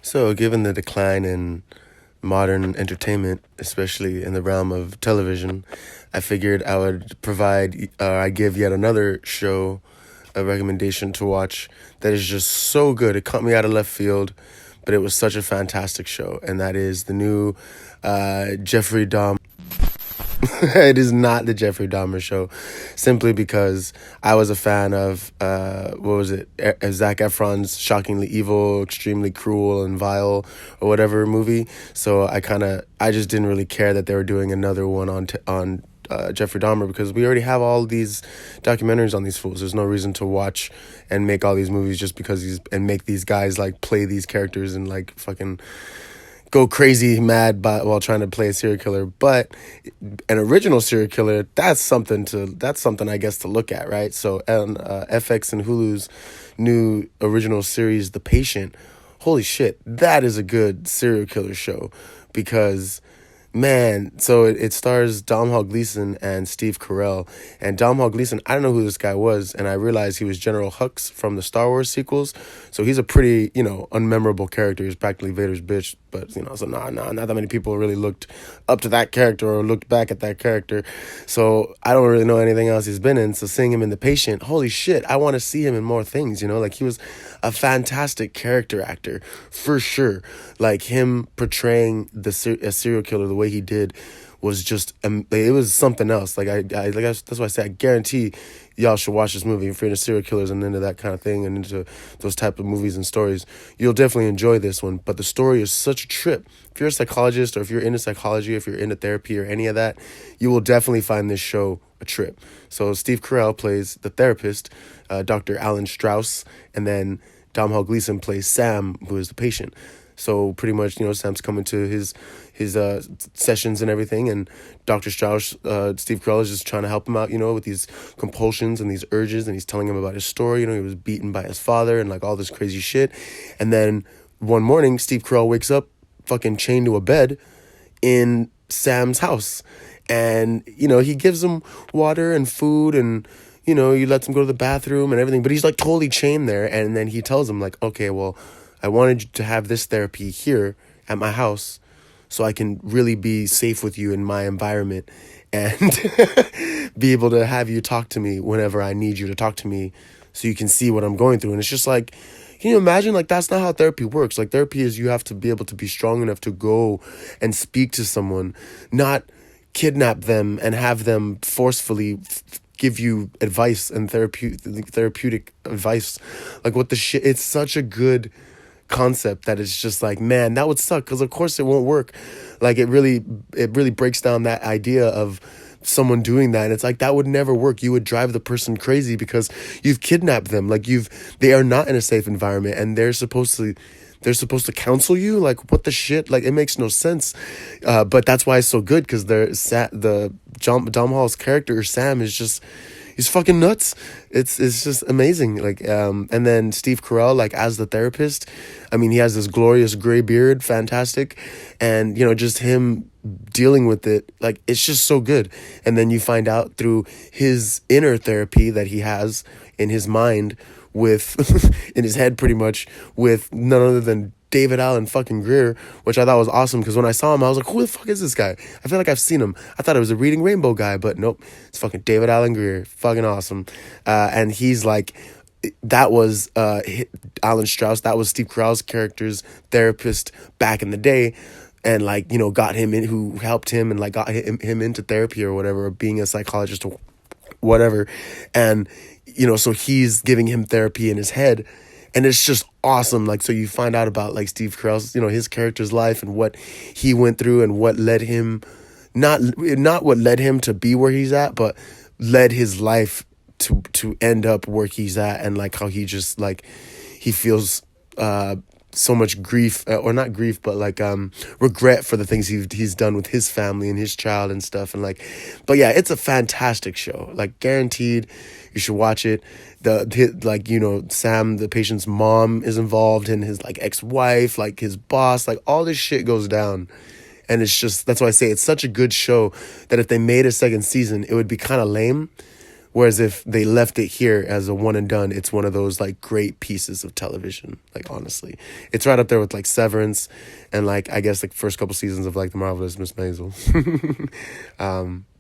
So, given the decline in modern entertainment, especially in the realm of television, I figured I would I give yet another show a recommendation to watch that is just so good. It caught me out of left field, but it was such a fantastic show, and that is the new Jeffrey Dahmer. It is not the Jeffrey Dahmer show, simply because I was a fan of what was it, Zac Efron's shockingly evil, extremely cruel and vile, or whatever movie. So I just didn't really care that they were doing another one on Jeffrey Dahmer, because we already have all these documentaries on these fools. There's no reason to watch and make all these movies just because and make these guys like play these characters and like fucking go crazy mad while trying to play a serial killer. But an original serial killer, that's something I guess to look at, right? So on FX and Hulu's new original series, The Patient, holy shit, that is a good serial killer show, because man, so it stars Domhnall Gleeson and Steve Carell. And Domhnall Gleeson, I don't know who this guy was, and I realized he was General Hux from the Star Wars sequels. So he's a pretty, unmemorable character. He's practically Vader's bitch, but, so not that many people really looked up to that character or looked back at that character. So I don't really know anything else he's been in. So seeing him in The Patient, holy shit, I want to see him in more things, like he was a fantastic character actor, for sure. Like him portraying a serial killer the way he did was just it was something else. That's why I say I guarantee y'all should watch this movie if you're into serial killers and into that kind of thing and into those type of movies and stories. You'll definitely enjoy this one. But the story is such a trip. If you're a psychologist, or if you're into psychology, if you're into therapy or any of that, you will definitely find this show a trip. So Steve Carell plays the therapist, Dr. Alan Strauss, and then Domhnall Gleeson plays Sam, who is the patient. So pretty much, Sam's coming to his sessions and everything, and Dr. Strauss, Steve Carell, is just trying to help him out, with these compulsions and these urges, and he's telling him about his story. He was beaten by his father and like all this crazy shit. And then one morning, Steve Carell wakes up fucking chained to a bed in Sam's house, and he gives him water and food, and he lets him go to the bathroom and everything, but he's like totally chained there. And then he tells him like, okay, well, I wanted you to have this therapy here at my house so I can really be safe with you in my environment and be able to have you talk to me whenever I need you to talk to me, so you can see what I'm going through. And it's just like, can you imagine? Like, that's not how therapy works. Like, therapy is you have to be able to be strong enough to go and speak to someone, not kidnap them and have them forcefully give you advice and therapeutic advice. Like, what the shit? It's such a good concept that it's just like, man, that would suck, because of course it won't work. Like, it really breaks down that idea of someone doing that, and it's like, that would never work. You would drive the person crazy because you've kidnapped them. Like, they are not in a safe environment, and they're supposed to counsel you. Like, what the shit? Like, it makes no sense. But that's why it's so good, because Domhnall's character Sam is just, he's fucking nuts. It's just amazing. Like, and then Steve Carell, like, as the therapist, I mean, he has this glorious gray beard, fantastic, and just him dealing with it, like, it's just so good. And then you find out through his inner therapy that he has in his mind with in his head, pretty much, with none other than David Allen fucking Greer, which I thought was awesome, because when I saw him, I was like, who the fuck is this guy? I feel like I've seen him. I thought it was a Reading Rainbow guy, but nope, it's fucking David Allen Greer. Fucking awesome. And he's like, that was Alan Strauss, that was Steve Carell's character's therapist back in the day, and like, got him in, who helped him and like got him into therapy or whatever, or being a psychologist or whatever. And so he's giving him therapy in his head, and it's just awesome. Like, so you find out about like Steve Carell's, his character's life and what he went through and what led him, not what led him to be where he's at, but led his life to end up where he's at, and like how he just like, he feels so much grief, or not grief, but like regret for the things he's done with his family and his child and stuff. And like, but yeah, it's a fantastic show. Like, guaranteed you should watch it. Sam, the patient's mom, is involved, and his like ex-wife, like his boss, like all this shit goes down. And it's just, that's why I say it's such a good show that if they made a second season, it would be kind of lame, Whereas if they left it here as a one and done, it's one of those like great pieces of television. Like honestly, it's right up there with like Severance, and like I guess like first couple seasons of like The Marvelous Miss Maisel.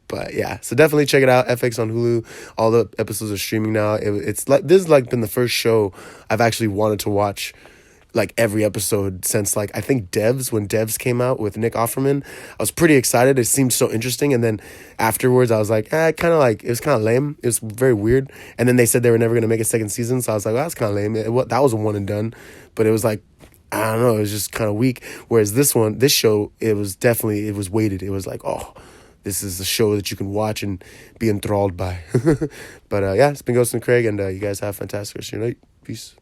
But yeah, so definitely check it out. FX on Hulu. All the episodes are streaming now. It's like this has like been the first show I've actually wanted to watch like every episode since like I think when Devs came out with Nick Offerman. I was pretty excited. It seemed so interesting, and then afterwards I was like, it was kind of lame. It was very weird. And then they said they were never gonna make a second season, so I was like, well, that's kind of lame. That was a one and done, but it was like, I don't know, it was just kind of weak. Whereas this show, it was weighted. It was like, oh, this is a show that you can watch and be enthralled by. But yeah, it's been Ghost and Craig, and you guys have a fantastic rest of your night. Peace.